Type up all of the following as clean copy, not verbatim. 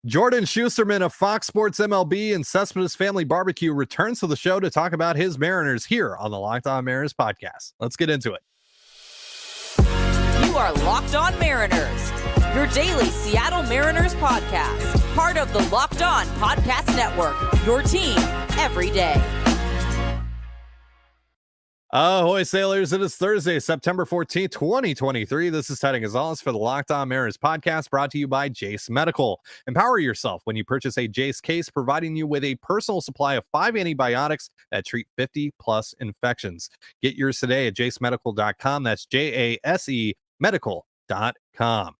Jordan Shusterman of FOX Sports MLB and Céspedes Family BBQ returns to the show to talk about his Mariners here on the Locked On Mariners podcast. Let's get into it. You are Locked On Mariners, your daily Seattle Mariners podcast. Part of the Locked On Podcast Network, your team every day. Ahoy, sailors. It is Thursday, September 14th, 2023. This is Teddy Gonzalez for the Locked On Mariners podcast, brought to you by Jace Medical. Empower yourself when you purchase a Jace case, providing you with a personal supply of 5 antibiotics that treat 50-plus infections. Get yours today at jacemedical.com. That's Jase medical.com.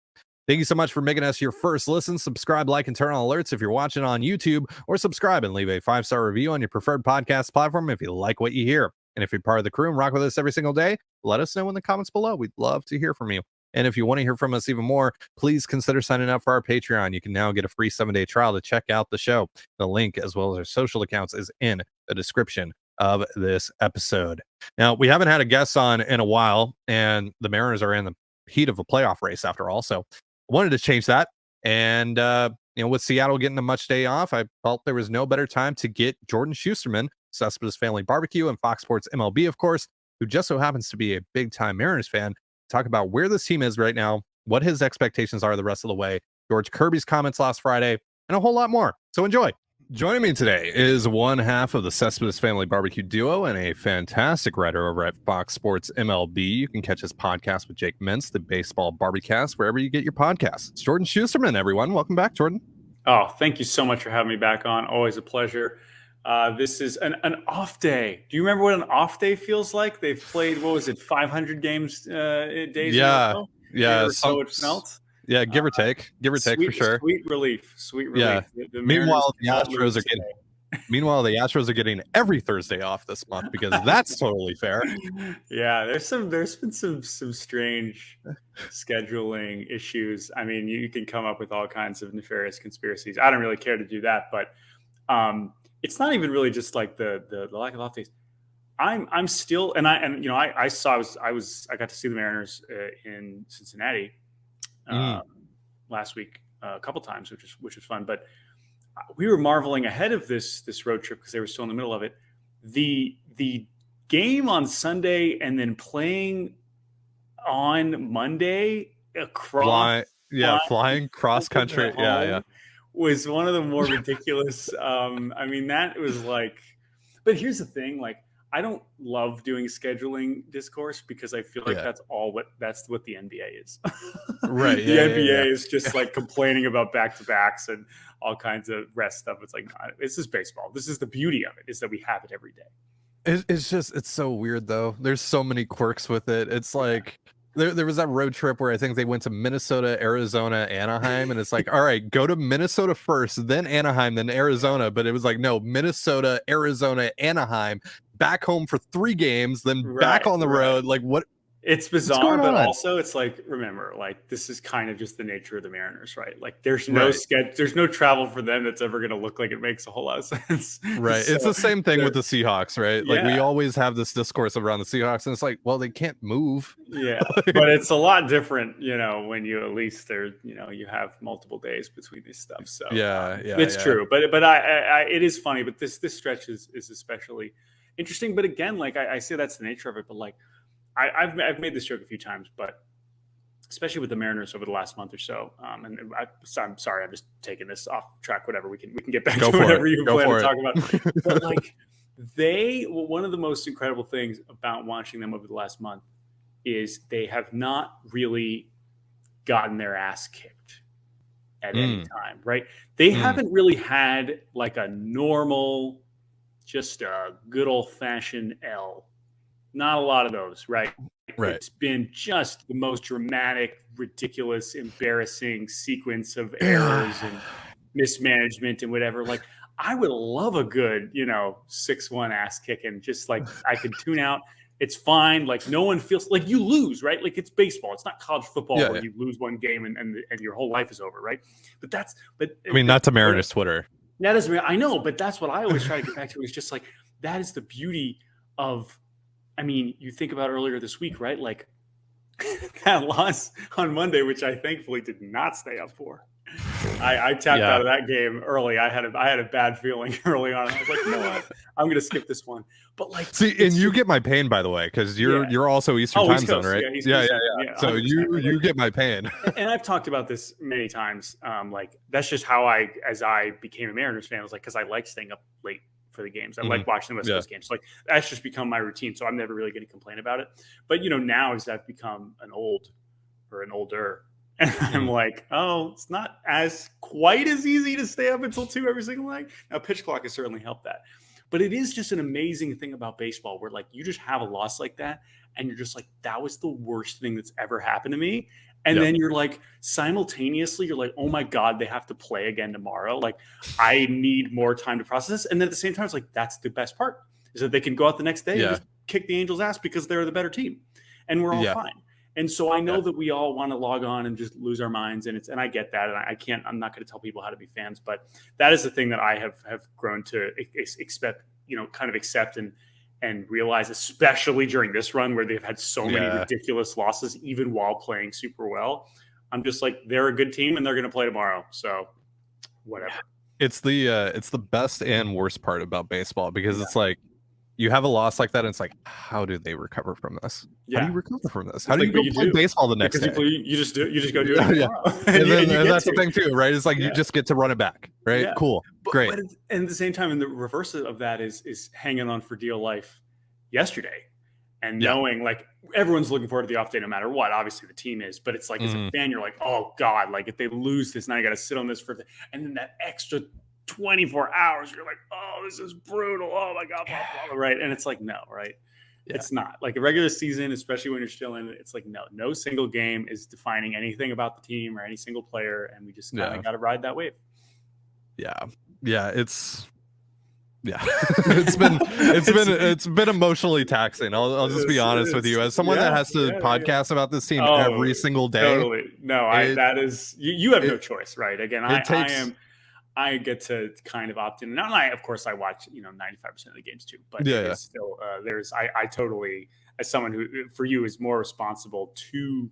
Thank you so much for making us your first listen. Subscribe, like, and turn on alerts if you're watching on YouTube, or subscribe and leave a 5-star review on your preferred podcast platform if you like what you hear. And if you're part of the crew and rock with us every single day, let us know in the comments below. We'd love to hear from you. And if you want to hear from us even more, please consider signing up for our Patreon. You can now get a free 7-day trial to check out the show. The link, as well as our social accounts, is in the description of this episode. Now, we haven't had a guest on in a while, and the Mariners are in the heat of a playoff race after all. So I wanted to change that. And, with Seattle getting a much day off, I felt there was no better time to get Jordan Shusterman, Céspedes Family BBQ, and FOX Sports MLB, of course, who just so happens to be a big-time Mariners fan, talk about where this team is right now, what his expectations are the rest of the way, George Kirby's comments last Friday, and a whole lot more. So enjoy. Joining me today is one half of the Céspedes Family BBQ duo and a fantastic writer over at FOX Sports MLB. You can catch his podcast with Jake Mintz, the Baseball Barbiecast, wherever you get your podcasts. It's Jordan Shusterman, everyone. Welcome back, Jordan. Oh, thank you so much for having me back on. Always a pleasure. This is an off day. Do you remember what an off day feels like? They've played, 500 games days ago? Yeah. So it felt. Yeah, give or take for sure. Sweet relief. Yeah. Meanwhile, the Astros are getting every Thursday off this month because that's totally fair. Yeah, there's been some strange scheduling issues. I mean, you can come up with all kinds of nefarious conspiracies. I don't really care to do that, but it's not even really just like the lack of off days. I'm still, I got to see the Mariners in Cincinnati last week a couple times, which was fun. But we were marveling ahead of this road trip because they were still in the middle of it. The game on Sunday and then playing on Monday across flying cross country. Yeah. Was one of the more ridiculous. That was like, but here's the thing, like, I don't love doing scheduling discourse because I feel like that's what the NBA is. Right. The NBA is just like complaining about back-to-backs and all kinds of rest stuff. It's like, this is baseball. This is the beauty of it, is that we have it every day. It's so weird though. There's so many quirks with it. It's like, There was that road trip where I think they went to Minnesota, Arizona, Anaheim, and it's like, all right, go to Minnesota first, then Anaheim, then Arizona. But it was like, no, Minnesota, Arizona, Anaheim, back home for 3 games, then back on the road. Like, what? It's bizarre, but also it's like, remember, like, this is kind of just the nature of the Mariners, right? Like, there's no there's no travel for them that's ever going to look like it makes a whole lot of sense. Right. So, it's the same thing with the Seahawks, right? Like, we always have this discourse around the Seahawks, and it's like, well, they can't move. Yeah, but it's a lot different, when you at least you have multiple days between this stuff. So it's true. But I it is funny. But this stretch is especially interesting. But again, like I say, that's the nature of it. But like, I've made this joke a few times, but especially with the Mariners over the last month or so. And I'm sorry, I'm just taking this off track. Whatever, we can get back to whatever you plan to talk about. But like, one of the most incredible things about watching them over the last month is they have not really gotten their ass kicked at any time, right? They haven't really had like a normal, just a good old fashioned L. Not a lot of those, right? It's been just the most dramatic, ridiculous, embarrassing sequence of errors and mismanagement and whatever. Like, I would love a good, 6-1 ass kicking. Just like I could tune out. It's fine. Like, no one feels like you lose, right? Like, it's baseball. It's not college football where you lose one game and your whole life is over, right? But not to Mariners Twitter. That is, I know, but that's what I always try to get back to. Is just like, that is the beauty of. I mean, you think about earlier this week, right? Like that loss on Monday, which I thankfully did not stay up for. I tapped out of that game early. I had a bad feeling early on. I was like, you know what? I'm going to skip this one. But like, see, and you get my pain, by the way, because you're also Eastern time zone, right? Yeah. So you get my pain. And I've talked about this many times. Like that's just how as I became a Mariners fan, I was like, because I like staying up late for the games. I like watching the West Coast games. So like that's just become my routine. So I'm never really going to complain about it. But now as I've become an older, and I'm like, oh, it's not quite as easy to stay up until 2 every single night. Now pitch clock has certainly helped that. But it is just an amazing thing about baseball where like you just have a loss like that and you're just like, that was the worst thing that's ever happened to me. And then you're like, simultaneously, you're like, oh my God, they have to play again tomorrow. Like, I need more time to process this. And then at the same time, it's like, that's the best part is that they can go out the next day and just kick the Angels' ass because they're the better team. And we're all fine. And so I know that we all want to log on and just lose our minds. And I get that. And I'm not going to tell people how to be fans, but that is the thing that I have grown to expect, kind of accept and realize, especially during this run where they've had so many ridiculous losses, even while playing super well. I'm just like, they're a good team and they're going to play tomorrow. So whatever. It's the best and worst part about baseball because it's like, you have a loss like that, and it's like, how do they recover from this? How do you recover from this? How do you go play baseball the next day? You just go do it. And that's the thing too, right? It's like you just get to run it back, right? Yeah. Cool, great. But at the same time, and the reverse of that is hanging on for dear life yesterday, and knowing like everyone's looking forward to the off day no matter what. Obviously, the team is, but it's like as a fan, you're like, oh God, like if they lose this, now I got to sit on this and then that extra 24 hours, you're like, oh, this is brutal. Oh my God, blah, blah, blah, right? And it's like, no, right? It's not like a regular season, especially when you're still in it. It's like, no single game is defining anything about the team or any single player. And we just kind of got to ride that wave. It's been emotionally taxing. I'll just be honest with you, as someone that has to podcast about this team every single day. Totally. No, that is, you have no choice, right? Again, I get to kind of opt in. And of course, I watch 95% of the games too. But still, I totally, as someone who for you is more responsible to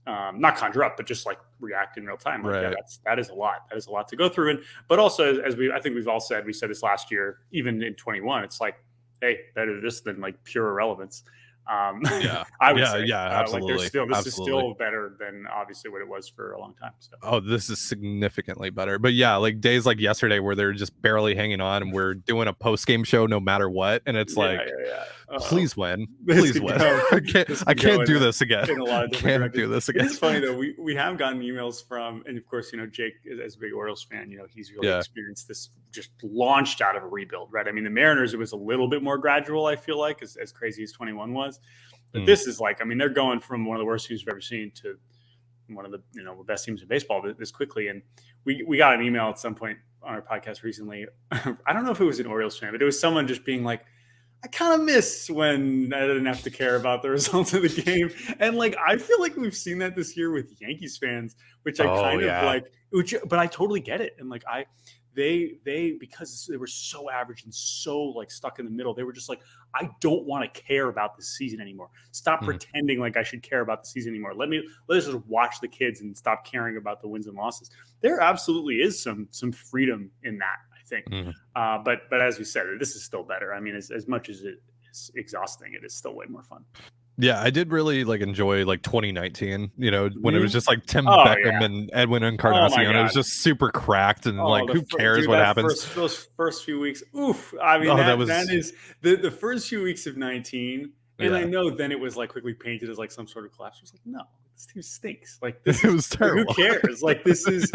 not conjure up, but just like react in real time. Like, that is a lot. That is a lot to go through. But also, I think we've all said, we said this last year, even in 21, it's like, hey, better this than like pure irrelevance. I would say, absolutely. Like this is still better than obviously what it was for a long time. So. This is significantly better. But like days like yesterday where they're just barely hanging on, and we're doing a post game show no matter what, and it's please win, please win. I can't do this again. Can't do this again. It's funny though. We have gotten emails from, and of course Jake, as a big Orioles fan, he's really experienced this, just launched out of a rebuild, right? I mean, the Mariners, it was a little bit more gradual. I feel like as crazy as 21 was. But this is like, I mean, they're going from one of the worst teams we've ever seen to one of the the best teams in baseball this quickly. And we got an email at some point on our podcast recently. I don't know if it was an Orioles fan, but it was someone just being like, I kind of miss when I didn't have to care about the results of the game. And like, I feel like we've seen that this year with Yankees fans, which I kind of like, but I totally get it. And like, they because they were so average and so like stuck in the middle, they were just like, I don't want to care about the season anymore. Stop pretending like I should care about the season anymore. Let's just watch the kids and stop caring about the wins and losses. There absolutely is some freedom in that, I think. But as we said, this is still better. I mean, as much as it is exhausting, it is still way more fun. Yeah, I did really like enjoy like 2019, when it was just like Tim Beckham and Edwin Encarnacion. It was just super cracked and who cares what happens? Those first few weeks. Oof. I mean, that is the first few weeks of 19. And I know then it was like quickly painted as like some sort of collapse. I was like, no, this team stinks. Like this was terrible. Who cares? Like this is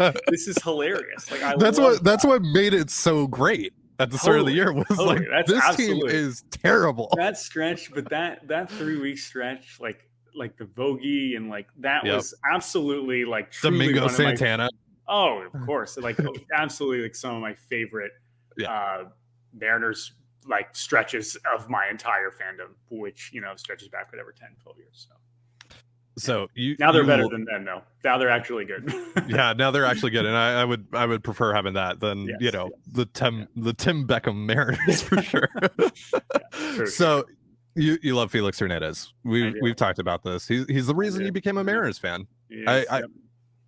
hilarious. Like that's what made it so great. At the start of the year was like, this team is terrible. That stretch, but that 3-week stretch, like the Vogie and like that was absolutely like Domingo Santana. Of course, like absolutely like some of my favorite Mariners like stretches of my entire fandom, which stretches back whatever 10, 12 years. So now they're better than then, though. Now they're actually good. Now they're actually good, and I would prefer having that than the Tim Beckham Mariners for sure. So you love Felix Hernandez. We've talked about this. He's the reason you became a Mariners fan.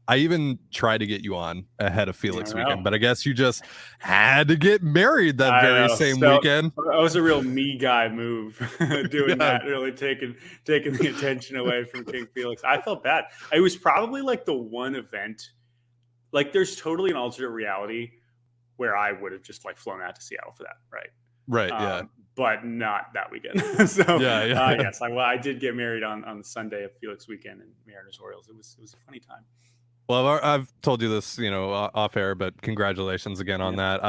I even tried to get you on ahead of Felix weekend, but I guess you just had to get married that very same weekend. That was a real me guy move, doing that, really taking the attention away from King Felix. I felt bad. It was probably like the one event, like there's totally an alternate reality where I would have just like flown out to Seattle for that, right? Right, yeah. But not that weekend. So yes, I did get married on the Sunday of Felix weekend and Mariners Orioles. It was a funny time. Well, I've told you this, off air, but congratulations again on that.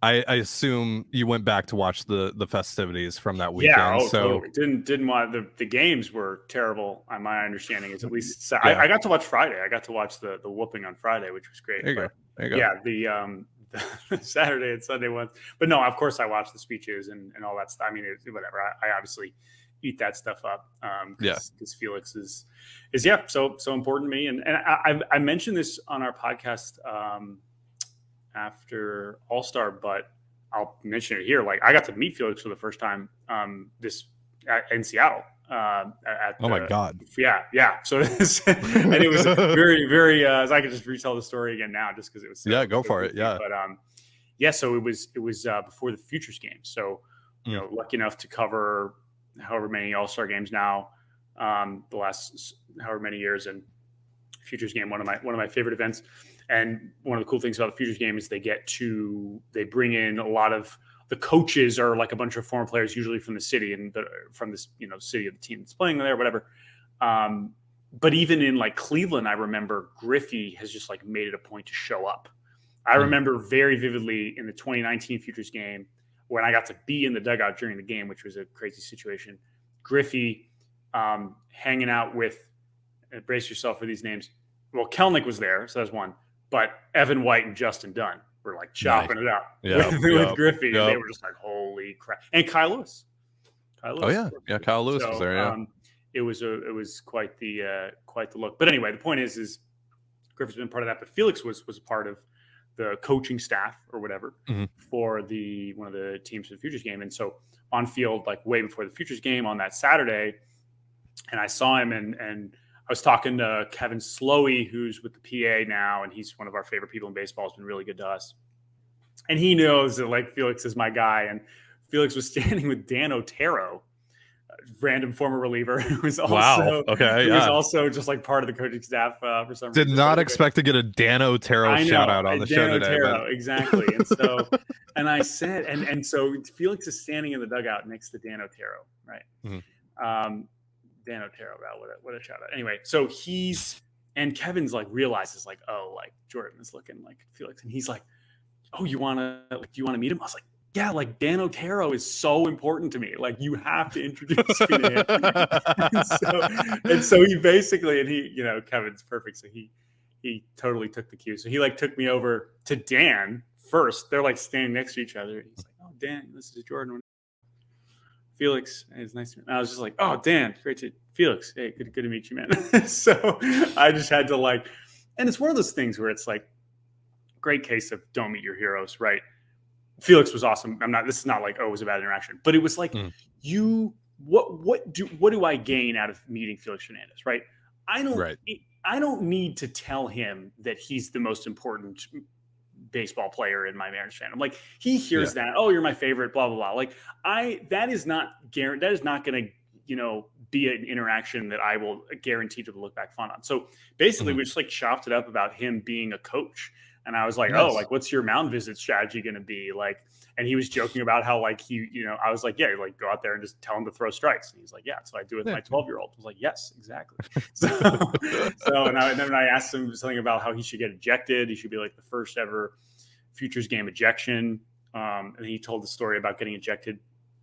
I assume you went back to watch the festivities from that weekend. Yeah, so totally. Didn't want the games were terrible. My understanding is at least I got to watch Friday. I got to watch the whooping on Friday, which was great. There you go. Yeah, the Saturday and Sunday ones. But no, of course I watched the speeches and all that stuff. I mean, whatever. I obviously eat that stuff up because Felix is so important to me. And I mentioned this on our podcast after All-Star, but I'll mention it here. Like I got to meet Felix for the first time in Seattle. My God. Yeah. So and it was very, very. I could just retell the story again now, just because it was. Go for it. Yeah. But So it was before the Futures game. So lucky enough to cover however many All-Star games now, the last however many years, and Futures game, one of my favorite events. And one of the cool things about the Futures game is they bring in a lot of the coaches are like a bunch of former players, usually from the city and from this, city of the team that's playing there, whatever. But even in like Cleveland, I remember Griffey has just like made it a point to show up. I remember very vividly in the 2019 Futures game when I got to be in the dugout during the game, which was a crazy situation. Griffey hanging out with, brace yourself for these names. Well, Kelnick was there, so that's one. But Evan White and Justin Dunn were like chopping it out with Griffey. And they were just like, holy crap. And Kyle Lewis. Oh, yeah. Yeah, Kyle Lewis was there, yeah. It was quite the look. But anyway, the point is Griffey's been part of that. But Felix was a part of the coaching staff or whatever for one of the teams for the Futures game. And so on field, like way before the Futures game on that Saturday, and I saw him and I was talking to Kevin Slowey, who's with the PA now, and he's one of our favorite people in baseball. He's been really good to us. And he knows that like Felix is my guy. And Felix was standing with Dan Otero, a random former reliever who was also was also just like part of the coaching staff for some reason. Did not expect to get a Dan Otero shout out on the show today. But... Exactly. And so and I said, and so Felix is standing in the dugout next to Dan Otero, right? Mm-hmm. Dan Otero, wow, what a shout out. Anyway, so Kevin's like realizes like, oh, like Jordan is looking like Felix, and he's like, oh, do you want to meet him? I was like, yeah, like Dan Otero is so important to me. Like you have to introduce me to him. and so he basically, and he, Kevin's perfect. So he totally took the cue. So he like took me over to Dan first. They're like standing next to each other. He's like, oh, Dan, this is Jordan. Felix, it's nice to meet you. I was just like, oh, Dan, great to Felix. Hey, good to meet you, man. So I just had to like, and it's one of those things where it's like, great case of don't meet your heroes, right? Felix was awesome. This is not like, oh, it was a bad interaction, but it was like, what do I gain out of meeting Felix Hernandez, right? I don't need to tell him that he's the most important baseball player in my Mariners fan. I'm like, he hears that, oh, you're my favorite, blah, blah, blah. Like that is not going to, be an interaction that I will guarantee to look back fun on. So basically we just like chopped it up about him being a coach. And I was like, oh, like, what's your mound visit strategy going to be? Like, and he was joking about how like I was like, yeah, like go out there and just tell him to throw strikes. And he's like, yeah, so I do with my 12-year-old. I was like, yes, exactly. And then I asked him something about how he should get ejected. He should be like the first ever Futures game ejection. And he told the story about getting ejected.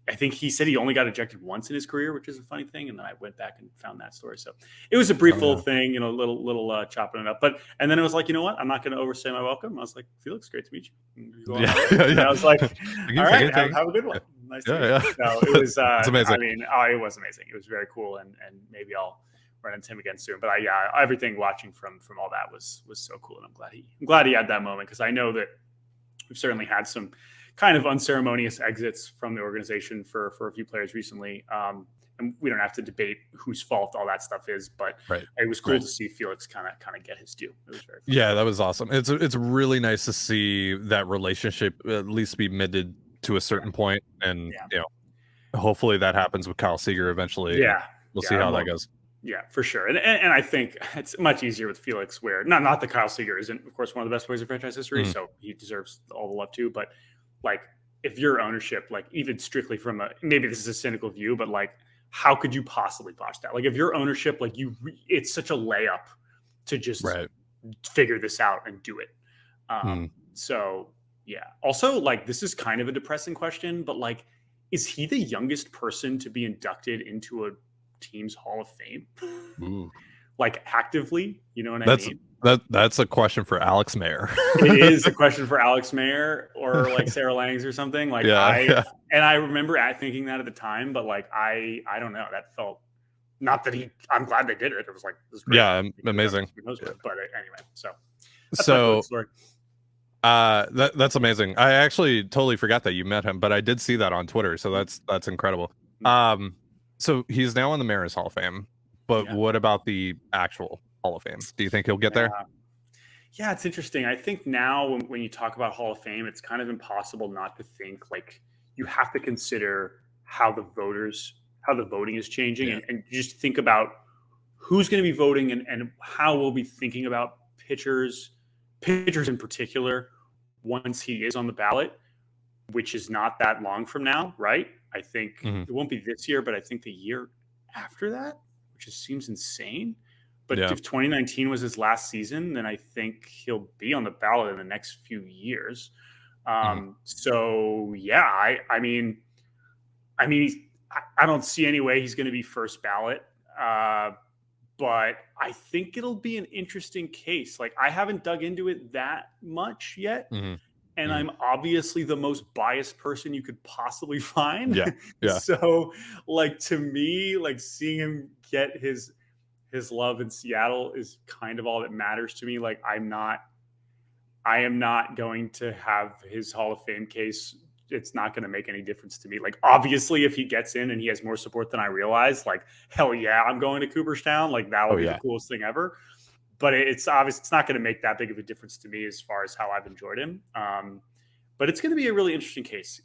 I think he said he only got ejected once in his career, which is a funny thing. And then I went back and found that story. So it was a brief little thing, little chopping it up. And then it was like, you know what? I'm not going to overstay my welcome. I was like, Felix, great to meet you. And I was like, all right, have a good one. Nice to meet you. So it was, it's amazing. I mean, it was amazing. It was very cool. And maybe I'll run into him again soon. But everything watching from all that was so cool. And I'm glad he had that moment, because I know that we've certainly had some kind of unceremonious exits from the organization for a few players recently. And we don't have to debate whose fault all that stuff is, but it was cool to see Felix kind of get his due. It was very fun. Yeah, that was awesome. It's really nice to see that relationship at least be mended to a certain point, and hopefully that happens with Kyle Seager eventually. Yeah, we'll see how that goes. Yeah, for sure. And I think it's much easier with Felix, where not that Kyle Seager isn't, of course, one of the best players in franchise history, so he deserves all the love too. But like, if your ownership, like even strictly from maybe this is a cynical view, but like, how could you possibly botch that? Like if your ownership, like it's such a layup to just figure this out and do it. So yeah. Also, like, this is kind of a depressing question, but like, is he the youngest person to be inducted into a team's Hall of Fame? Like actively, you know what I mean? That's a question for Alex Mayer. It is a question for Alex Mayer or like Sarah Langs or something. Like and I remember thinking that at the time, but like I don't know. That felt not that I'm glad they did it. It was like this great. Yeah, amazing. But anyway, so that's amazing. I actually totally forgot that you met him, but I did see that on Twitter. So that's incredible. So he's now in the Mariners Hall of Fame, but what about the actual Hall of Fame? Do you think he'll get there? Yeah, it's interesting. I think now when you talk about Hall of Fame, it's kind of impossible not to think like you have to consider how the voting is changing and just think about who's going to be voting and how we'll be thinking about pitchers in particular once he is on the ballot, which is not that long from now, right? I think it won't be this year, but I think the year after that, which just seems insane. But if 2019 was his last season, then I think he'll be on the ballot in the next few years. So yeah, I mean, I don't see any way he's going to be first ballot. But I think it'll be an interesting case. Like, I haven't dug into it that much yet. And I'm obviously the most biased person you could possibly find. Yeah. So like, to me, like seeing him get his love in Seattle is kind of all that matters to me. Like, I am not going to have his Hall of Fame case. It's not going to make any difference to me. Like, obviously, if he gets in and he has more support than I realize, like, hell yeah, I'm going to Cooperstown. Like, that would be the coolest thing ever. But it's obvious it's not going to make that big of a difference to me as far as how I've enjoyed him. But it's going to be a really interesting case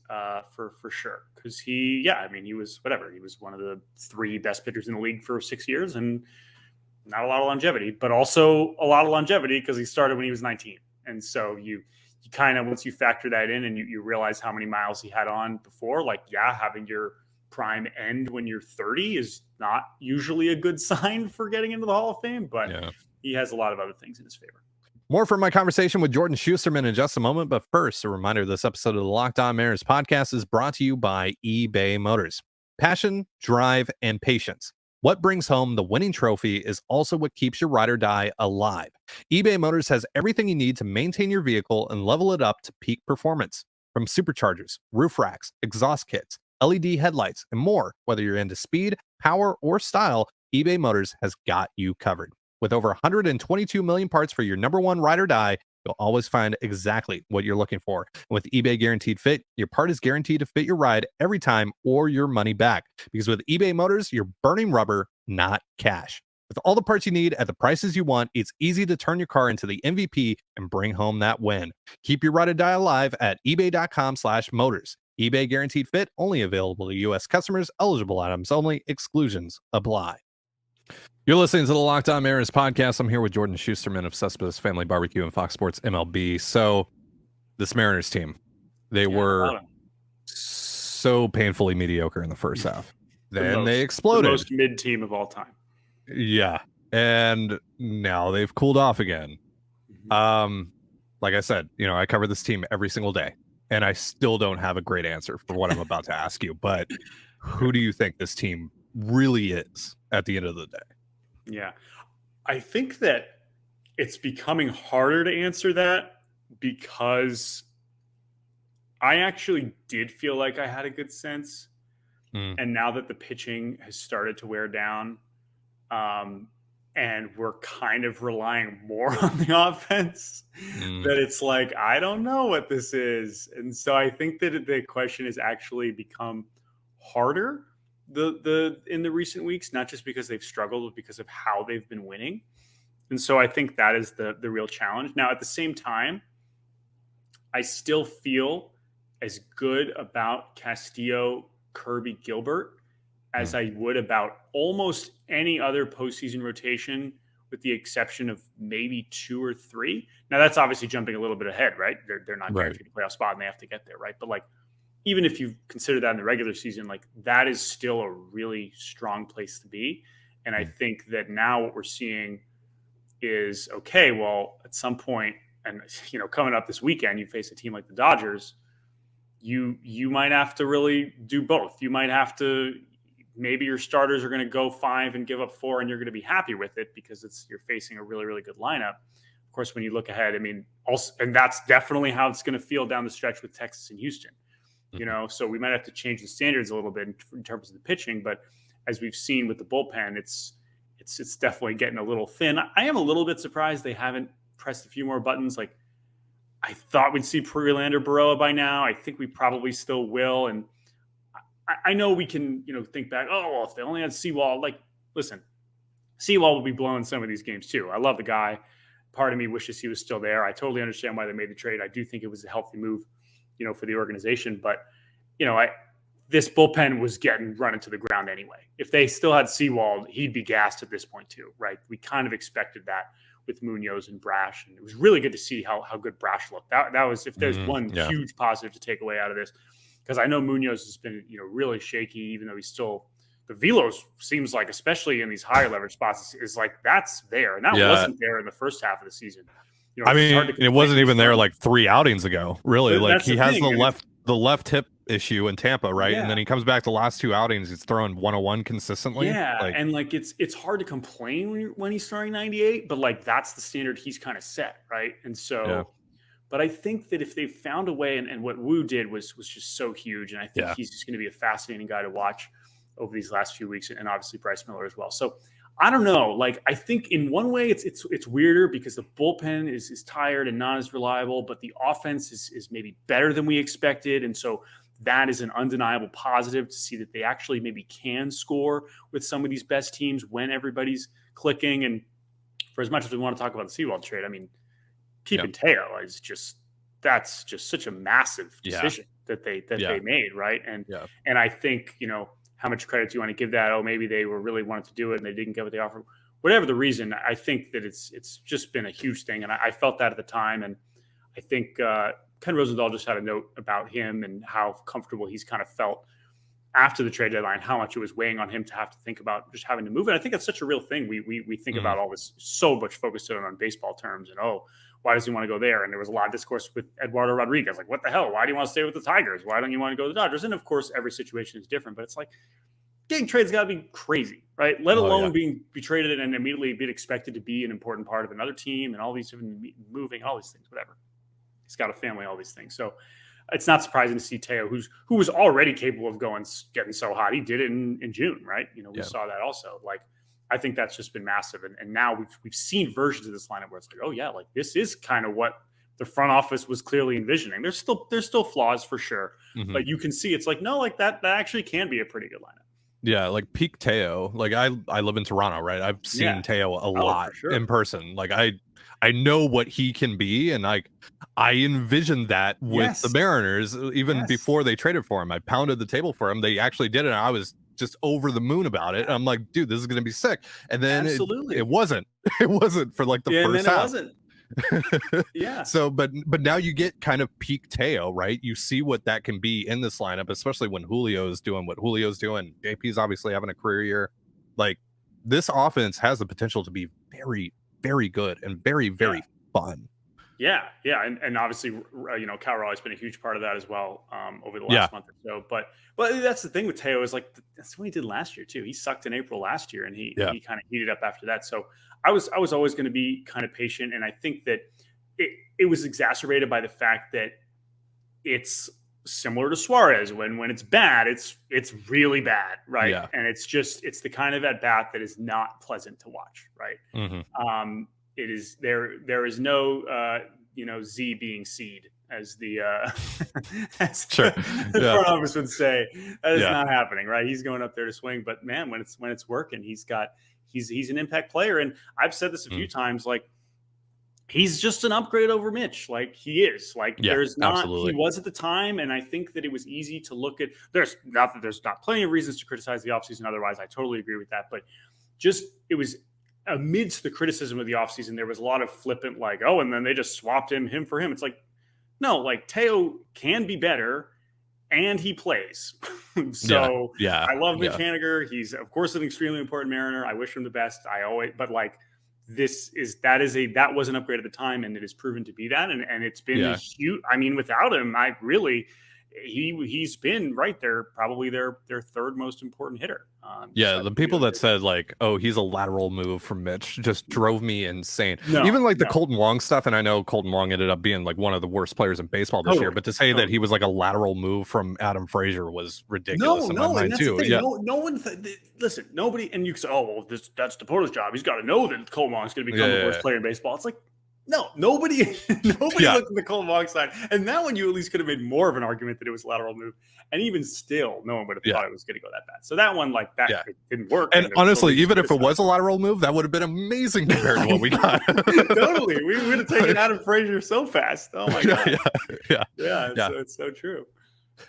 for sure. Because he was one of the 3 best pitchers in the league for 6 years, and not a lot of longevity, but also a lot of longevity because he started when he was 19. And so you kind of, once you factor that in and you realize how many miles he had on before, like, having your prime end when you're 30 is not usually a good sign for getting into the Hall of Fame, but he has a lot of other things in his favor. More from my conversation with Jordan Shusterman in just a moment, but first, a reminder, this episode of the Locked On Mariners podcast is brought to you by eBay Motors. Passion, drive, and patience. What brings home the winning trophy is also what keeps your ride or die alive. eBay Motors has everything you need to maintain your vehicle and level it up to peak performance. From superchargers, roof racks, exhaust kits, LED headlights, and more. Whether you're into speed, power, or style, eBay Motors has got you covered. With over 122 million parts for your number one ride or die, you'll always find exactly what you're looking for. And with eBay Guaranteed Fit, your part is guaranteed to fit your ride every time or your money back. Because with eBay Motors, you're burning rubber, not cash. With all the parts you need at the prices you want, it's easy to turn your car into the MVP and bring home that win. Keep your ride or die alive at ebay.com/motors. eBay Guaranteed Fit, only available to U.S. customers, eligible items only, exclusions apply. You're listening to the Locked On Mariners podcast. I'm here with Jordan Shusterman of Céspedes Family BBQ and FOX Sports MLB. So, this Mariners team, they were so painfully mediocre in the first half. Then they exploded. The most mid team of all time. Yeah. And now they've cooled off again. Like I said, I cover this team every single day, and I still don't have a great answer for what I'm about to ask you. But who do you think this team really is at the end of the day? Yeah, I think that it's becoming harder to answer that because I actually did feel like I had a good sense. And now that the pitching has started to wear down, and and we're kind of relying more on the offense, that it's like, I don't know what this is. And so I think that the question has actually become harder in the recent weeks, not just because they've struggled, but because of how they've been winning. And so I think that is the real challenge. Now, at the same time, I still feel as good about Castillo, Kirby, Gilbert as I would about almost any other postseason rotation, with the exception of maybe 2 or 3. Now, that's obviously jumping a little bit ahead, right? They're not guaranteed a playoff spot and they have to get there, right? But like, even if you consider that in the regular season, like that is still a really strong place to be. And I think that now what we're seeing is, okay, well, at some point, and coming up this weekend, you face a team like the Dodgers, you might have to really do both. You might have to, maybe your starters are going to go 5 and give up 4, and you're going to be happy with it because you're facing a really, really good lineup. Of course, when you look ahead, I mean, also, and that's definitely how it's going to feel down the stretch with Texas and Houston. So we might have to change the standards a little bit in terms of the pitching. But as we've seen with the bullpen, it's definitely getting a little thin. I am a little bit surprised they haven't pressed a few more buttons. Like, I thought we'd see Prelander, Baroa by now. I think we probably still will. And I know we can, think back, oh, well, if they only had Sewald, like, listen, Sewald will be blowing some of these games too. I love the guy. Part of me wishes he was still there. I totally understand why they made the trade. I do think it was a healthy move, for the organization. But, this bullpen was getting run into the ground anyway. If they still had Sewald, he'd be gassed at this point too, right? We kind of expected that with Munoz and Brash. And it was really good to see how good Brash looked. That was, if there's one huge positive to take away out of this, because I know Munoz has been, really shaky, even though he's still, the velos seems like, especially in these higher leverage spots, is like, that's there. And that wasn't there in the first half of the season. It wasn't even there like 3 outings ago, really. Like, he has the left hip issue in Tampa, right? And then he comes back the last 2 outings, he's throwing 101 consistently. And like, it's hard to complain when he's throwing 98, but like, that's the standard he's kind of set, right? And so, but I think that if they found a way, and what Wu did was just so huge, and I think he's just going to be a fascinating guy to watch over these last few weeks, and obviously Bryce Miller as well. So I don't know. Like, I think in one way it's weirder because the bullpen is tired and not as reliable, but the offense is maybe better than we expected. And so that is an undeniable positive to see that they actually maybe can score with some of these best teams when everybody's clicking. And for as much as we want to talk about the Sewald trade, I mean, keeping Teo is that's just such a massive decision that they made, right? And I think, how much credit do you want to give that? Oh, maybe they were really wanted to do it and they didn't get what they offered. Whatever the reason, I think that it's just been a huge thing. And I felt that at the time. And I think Ken Rosenthal just had a note about him and how comfortable he's kind of felt after the trade deadline, how much it was weighing on him to have to think about just having to move. And I think that's such a real thing. We think about all this so much focused on baseball terms and, why does he want to go there? And there was a lot of discourse with Eduardo Rodriguez. Like, what the hell? Why do you want to stay with the Tigers? Why don't you want to go to the Dodgers? And of course, every situation is different, but it's like, getting trades got to be crazy, right? Let alone being traded and immediately being expected to be an important part of another team and all these different moving, all these things, whatever. He's got a family, all these things. So it's not surprising to see Teo, who was already capable of getting so hot. He did it in June, right? We saw that also. Like, I think that's just been massive. And now we've seen versions of this lineup where it's like, oh yeah, like this is kind of what the front office was clearly envisioning. There's still flaws for sure, but you can see it's like, no, like that actually can be a pretty good lineup. Yeah, like peak Teo. Like, I live in Toronto, right? I've seen Teo a lot in person. Like, I know what he can be, and like I envisioned that with the Mariners even before they traded for him. I pounded the table for him. They actually did it, and I was just over the moon about it. I'm like, dude, this is going to be sick. And then it wasn't. It wasn't for like the first half. It wasn't. So, but now you get kind of peak Teo, right? You see what that can be in this lineup, especially when Julio is doing what Julio's doing. JP's obviously having a career year. Like, this offense has the potential to be very, very good and very, very fun. Yeah. And obviously, Cal Raleigh's been a huge part of that as well over the last month or so. But that's the thing with Teo is like, that's what he did last year too. He sucked in April last year and he kind of heated up after that. So I was always going to be kind of patient. And I think that it was exacerbated by the fact that it's similar to Suarez. When it's bad, it's really bad, right? Yeah. And it's the kind of at bat that is not pleasant to watch, right? Mm-hmm. It is there is no Z being seed, as the sure. front office would say. That is not happening, right? He's going up there to swing, but man, when it's working, he's an impact player. And I've said this a few times, like, he's just an upgrade over Mitch. Like, he is. Like, there's not absolutely. He was at the time, and I think that it was easy to look at. There's not plenty of reasons to criticize the offseason otherwise. I totally agree with that. But just, it was amidst the criticism of the offseason, there was a lot of flippant, like, oh, and then they just swapped him for him. It's like, no, like, Teo can be better, and he plays. So I love Mitch Haniger. He's, of course, an extremely important Mariner. I wish him the best. But like, that was an upgrade at the time, and it has proven to be that. And it's been a huge, I mean, without him, he's been right there, probably their third most important hitter. The people that said, like, oh, he's a lateral move from Mitch just drove me insane. Even like the Colton Wong stuff, and I know Colton Wong ended up being like one of the worst players in baseball this year, but to say that he was like a lateral move from Adam Frazier was ridiculous in my mind too. No one listen, nobody, and you can say, oh, well, that's DePorto's job. He's got to know that Colton Wong is going to become the worst player in baseball. It's like, no, nobody looked at the Colton Wong side. And that one, you at least could have made more of an argument that it was a lateral move. And even still, no one would have thought it was going to go that bad. So that one, like, that it didn't work. And honestly, even if it was a lateral move, that would have been amazing compared to what we got. Totally. We would have taken Adam Frazier so fast. Oh, my God. It's so true.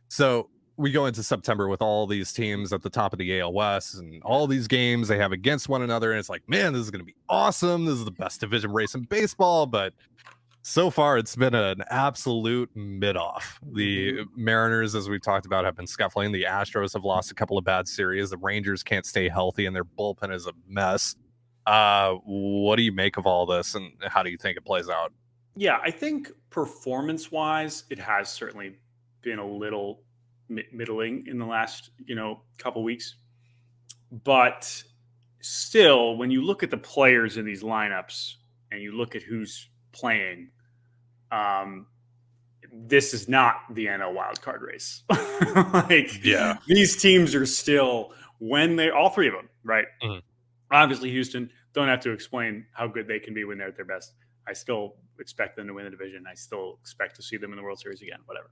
So we go into September with all these teams at the top of the AL West and all these games they have against one another. And it's like, man, this is going to be awesome. This is the best division race in baseball. But so far, it's been an absolute mid-off. The Mariners, as we've talked about, have been scuffling. The Astros have lost a couple of bad series. The Rangers can't stay healthy, and their bullpen is a mess. What do you make of all this, and how do you think it plays out? Yeah, I think performance-wise, it has certainly been a little middling in the last couple weeks, but still, when you look at the players in these lineups and you look at who's playing, this is not the NL wildcard race. These teams are still, all three of them, right? Obviously, Houston, don't have to explain how good they can be when they're at their best. I still expect them to win the division. I still expect to see them in the World Series again, whatever.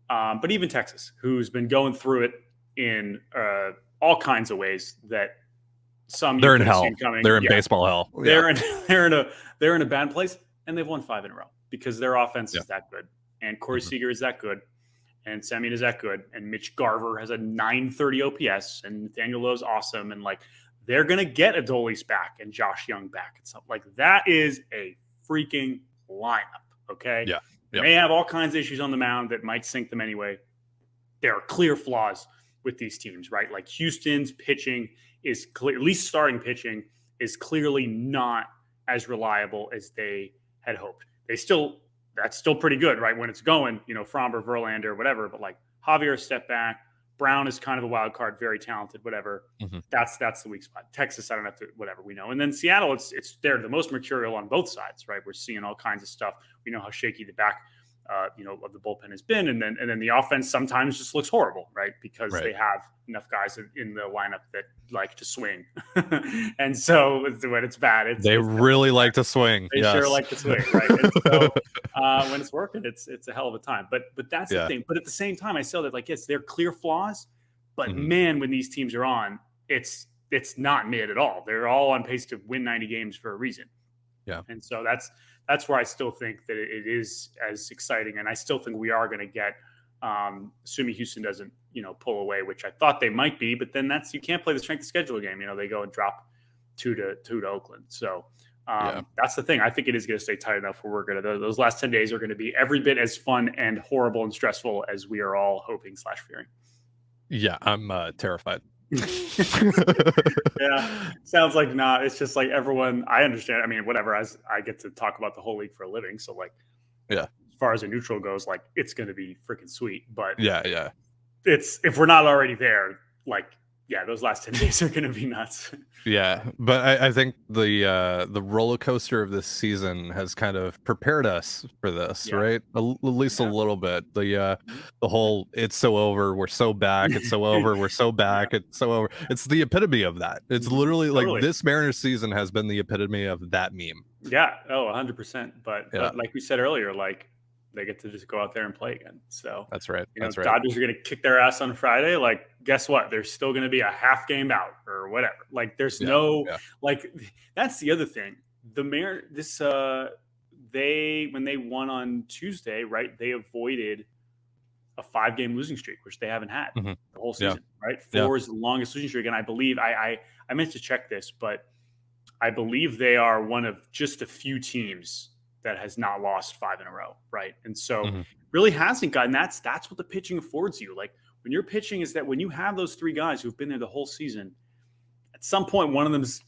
But even Texas, who's been going through it in all kinds of ways that they're in hell. They're in baseball hell. They're in a bad place, and they've won 5 in a row because their offense is that good, and Corey Seager is that good, and Semien is that good, and Mitch Garver has a 930 OPS, and Nathaniel Lowe's awesome, and like, they're gonna get Adolis back and Josh Young back and stuff like that. Is a freaking lineup, okay? They may have all kinds of issues on the mound that might sink them anyway. There are clear flaws with these teams, right? Like, Houston's pitching is clear, at least starting pitching is clearly not as reliable as they had hoped. That's still pretty good, right? When it's going, Fromber, Verlander, whatever, but like, Javier step back. Brown is kind of a wild card, very talented, whatever. That's the weak spot. Texas, I don't have to, whatever, we know. And then Seattle, it's they're the most mercurial on both sides, right? We're seeing all kinds of stuff. We know how shaky the back, of the bullpen has been, and then the offense sometimes just looks horrible, right? Because they have enough guys in the lineup that like to swing, and so when it's bad, they really like to swing. They sure like to swing, right? And so when it's working, it's a hell of a time. But that's the thing. But at the same time, I still that, like, yes, they're clear flaws, but man, when these teams are on, it's not mid at all. They're all on pace to win 90 games for a reason. Yeah, and so that's where I still think that it is as exciting, and I still think we are going to get, assuming Houston doesn't, pull away, which I thought they might be, but then you can't play the strength of schedule game. They go and drop 2 to Oakland. So that's the thing. I think it is going to stay tight enough where those last 10 days are going to be every bit as fun and horrible and stressful as we are all hoping / fearing. Yeah, I'm terrified. Sounds like not. It's just like everyone, I understand. I mean, whatever, as I get to talk about the whole league for a living. So like, as far as a neutral goes, like, it's going to be freaking sweet, but it's, if we're not already there, like, Yeah, those last 10 days are going to be nuts. Yeah, but I think the roller coaster of this season has kind of prepared us for this, right? At least a little bit. The whole "it's so over, we're so back, it's so over, we're so back, it's so over." It's the epitome of that. It's literally like this Mariners season has been the epitome of that meme. Yeah, 100%. But like we said earlier, like they get to just go out there and play again. So that's right. That's right. Dodgers are going to kick their ass on Friday. Like, guess what? There's still going to be a half game out or whatever. Like, there's like, that's the other thing. The Mariners, when they won on Tuesday, right? They avoided a 5-game losing streak, which they haven't had the whole season, right? 4 is the longest losing streak. And I believe I meant to check this, but I believe they are one of just a few teams that has not lost 5 in a row, right? And so really hasn't gotten that's what the pitching affords you. Like when you're pitching is that when you have those 3 guys who've been there the whole season, at some point one of them's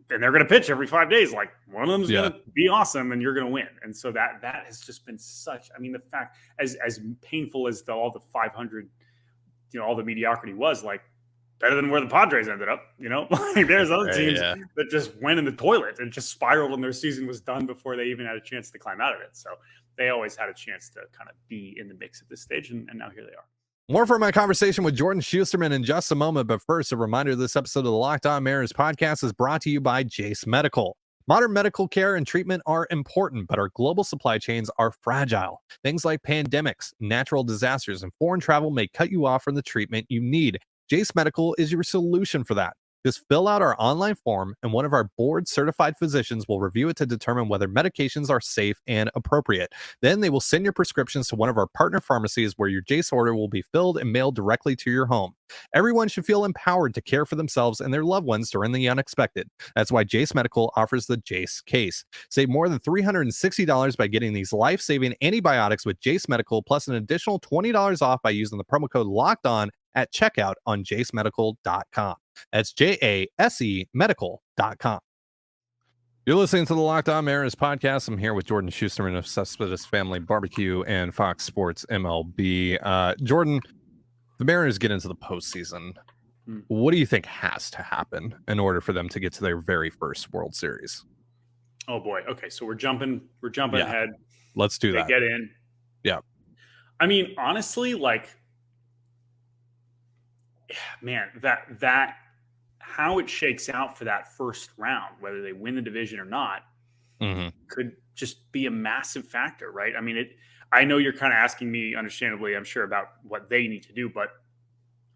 and they're going to pitch every 5 days. Like one of them's going to be awesome and you're going to win. And so that has just been such, I mean, the fact as painful as all the 500, all the mediocrity was, like better than where the Padres ended up, like there's other teams that just went in the toilet and just spiraled and their season was done before they even had a chance to climb out of it. So they always had a chance to kind of be in the mix at this stage. And now here they are. More from my conversation with Jordan Shusterman in just a moment. But first, a reminder, this episode of the Locked On Mariners podcast is brought to you by Jase Medical. Modern medical care and treatment are important, but our global supply chains are fragile. Things like pandemics, natural disasters, and foreign travel may cut you off from the treatment you need. Jase Medical is your solution for that. Just fill out our online form, and one of our board-certified physicians will review it to determine whether medications are safe and appropriate. Then they will send your prescriptions to one of our partner pharmacies where your Jase order will be filled and mailed directly to your home. Everyone should feel empowered to care for themselves and their loved ones during the unexpected. That's why Jase Medical offers the Jase case. Save more than $360 by getting these life-saving antibiotics with Jase Medical, plus an additional $20 off by using the promo code LOCKEDON at checkout on jasemedical.com. That's JASE medical.com. You're listening to the Locked On Mariners podcast. I'm here with Jordan Shusterman of Céspedes Family BBQ and FOX Sports MLB. Jordan, the Mariners get into the postseason. What do you think has to happen in order for them to get to their very first World Series? Oh boy. Okay, so we're jumping ahead. Let's do that. Get in. Yeah. I mean, honestly, like, man, that how it shakes out for that first round, whether they win the division or not, could just be a massive factor, right? I mean, I know you're kind of asking me, understandably, I'm sure, about what they need to do, but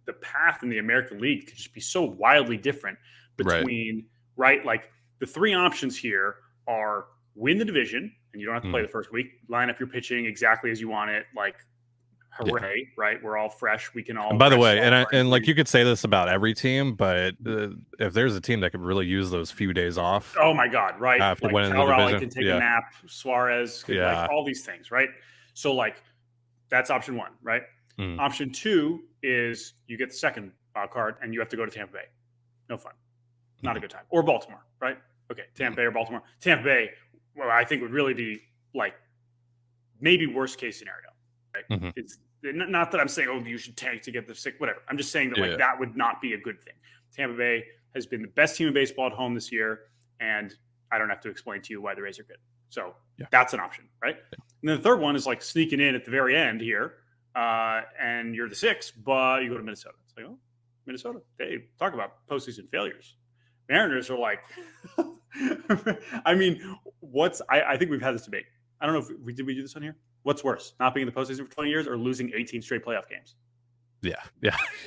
the path in the American League could just be so wildly different between, right? Like the 3 options here are win the division, and you don't have to play the first week, line up your pitching exactly as you want it, like, hooray, right? We're all fresh. We can all. And by the way, and like you could say this about every team, but if there's a team that could really use those few days off, oh my God, right? After like winning the division, can take a nap. Suarez, could, like all these things, right? So like that's option 1, right? Option 2 is you get the second wild card and you have to go to Tampa Bay. No fun, not a good time. Or Baltimore, right? Okay, Tampa Bay or Baltimore. Tampa Bay, well, I think would really be like maybe worst case scenario. Right? It's not that I'm saying, oh, you should tank to get the sick, whatever. I'm just saying that like that would not be a good thing. Tampa Bay has been the best team in baseball at home this year, and I don't have to explain to you why the Rays are good. So that's an option, right? And then the third one is like sneaking in at the very end here, and you're the 6th, but you go to Minnesota. It's like, oh, Minnesota. They talk about postseason failures. Mariners are like, I mean, I think we've had this debate. I don't know if did we do this on here? What's worse, not being in the postseason for 20 years or losing 18 straight playoff games? Yeah.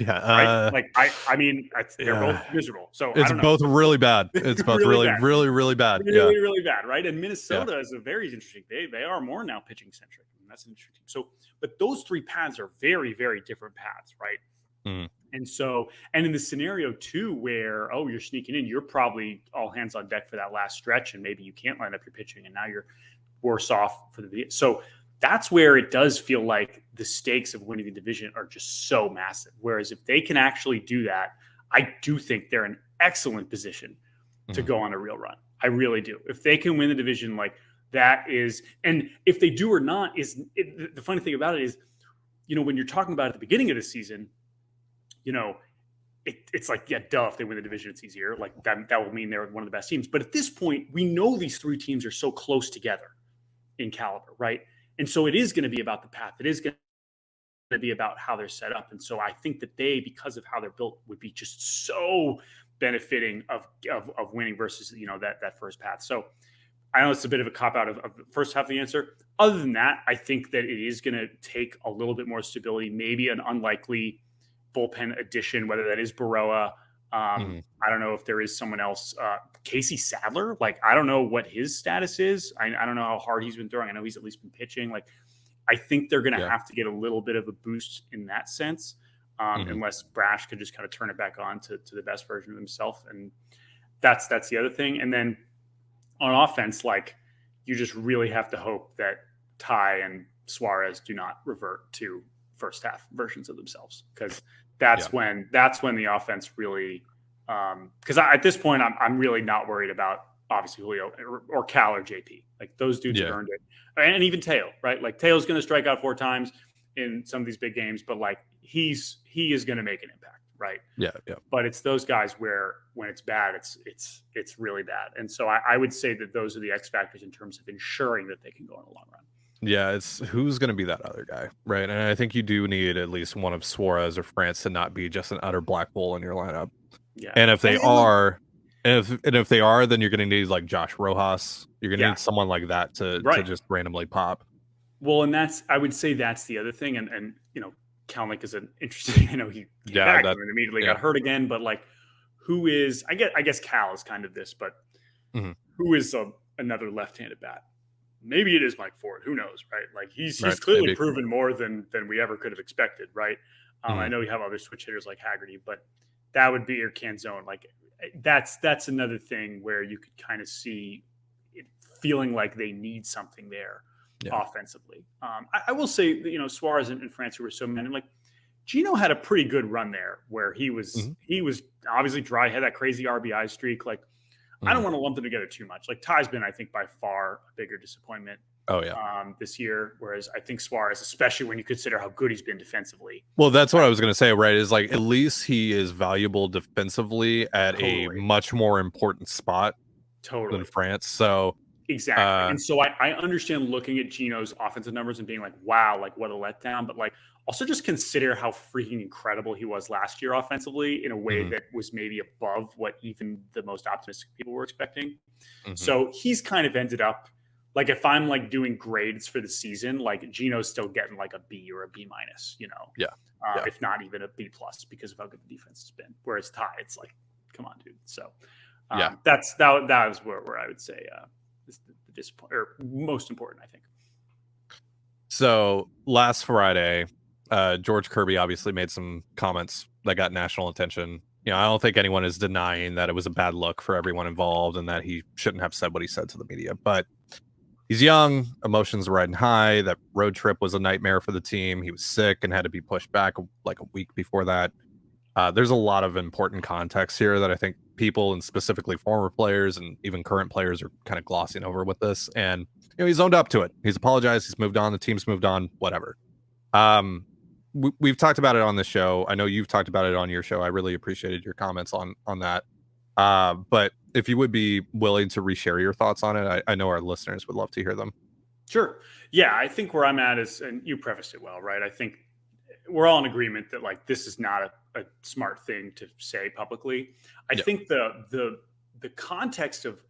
Right? Like I mean, they're both miserable. So it's both really bad. It's both really bad. Really bad. Really bad, right? And Minnesota is a very interesting. They are more now pitching centric. And that's an interesting team. So, but those 3 paths are very, very different paths, right? And so, and in the scenario too, where you're sneaking in, you're probably all hands on deck for that last stretch, and maybe you can't line up your pitching, and now you're worse off for the so. That's where it does feel like the stakes of winning the division are just so massive. Whereas if they can actually do that, I do think they're in excellent position to go on a real run. I really do. If they can win the division, like that is, and if they do or not, the funny thing about it is, when you're talking about at the beginning of the season, it's like, yeah, duh, if they win the division, it's easier. Like that will mean they're one of the best teams. But at this point, we know these three teams are so close together in caliber, right? And so it is going to be about the path. It is going to be about how they're set up. And so I think that they, because of how they're built, would be just so benefiting of winning versus, that first path. So I know it's a bit of a cop out of the first half of the answer. Other than that, I think that it is going to take a little bit more stability, maybe an unlikely bullpen addition, whether that is Baroa. I don't know if there is someone else. Casey Sadler, like, I don't know what his status is. I don't know how hard he's been throwing. I know he's at least been pitching. Like, I think they're going to have to get a little bit of a boost in that sense, unless Brash could just kind of turn it back on to the best version of himself. And that's the other thing. And then on offense, like, you just really have to hope that Ty and Suarez do not revert to first half versions of themselves, because that's when the offense really because at this point I'm really not worried about obviously Julio or Cal or JP. Like, those dudes have earned it, and even Teo, right? Like, Teo's going to strike out 4 times in some of these big games, but like he is going to make an impact, right? Yeah. But it's those guys where when it's bad, it's really bad, and so I would say that those are the X factors in terms of ensuring that they can go in the long run. Yeah, it's who's going to be that other guy, right? And I think you do need at least one of Suarez or France to not be just an utter black hole in your lineup. Yeah, and if they are, if they are, then you're going to need like Josh Rojas. You're going to need someone like that to just randomly pop. Well, and I would say that's the other thing. And Kalnick is an interesting. He immediately got hurt again, but like, who is? I guess Cal is kind of this, but who is another left-handed bat? Maybe it is Mike Ford. Who knows, right? Like, he's clearly proven more than we ever could have expected, right? I know you have other switch hitters like Haggerty, but that would be your Canzone. Like, that's another thing where you could kind of see it feeling like they need something there offensively. I will say that, Suarez and France, who were so many, like, Gino had a pretty good run there where he was obviously dry, had that crazy RBI streak. Like, I don't want to lump them together too much. Like, Ty's been, I think, by far a bigger disappointment this year, whereas I think Suarez, especially when you consider how good he's been defensively. Well, that's what I was going to say, right? Is like, at least he is valuable defensively at a much more important spot than France. So exactly. And so I understand looking at Gino's offensive numbers and being like, wow, like, what a letdown. But like, also just consider how freaking incredible he was last year offensively in a way that was maybe above what even the most optimistic people were expecting. So he's kind of ended up, like, if I'm like doing grades for the season, like, Gino's still getting like a B or a B minus, if not even a B plus, because of how good the defense has been. Whereas Ty, it's like, come on, dude. So that is where I would say the disappoint or most important, I think. So last Friday, George Kirby obviously made some comments that got national attention. I don't think anyone is denying that it was a bad look for everyone involved and that he shouldn't have said what he said to the media. But he's young, emotions are riding high. That road trip was a nightmare for the team. He was sick and had to be pushed back like a week before that. There's a lot of important context here that I think people, and specifically former players and even current players, are kind of glossing over with this. And he's owned up to it. He's apologized. He's moved on. The team's moved on. Whatever. We've talked about it on the show. I know you've talked about it on your show. I really appreciated your comments on that. But if you would be willing to reshare your thoughts on it, I know our listeners would love to hear them. Sure. Yeah, I think where I'm at is, and you prefaced it well, right? I think we're all in agreement that like this is not a smart thing to say publicly. I think the context of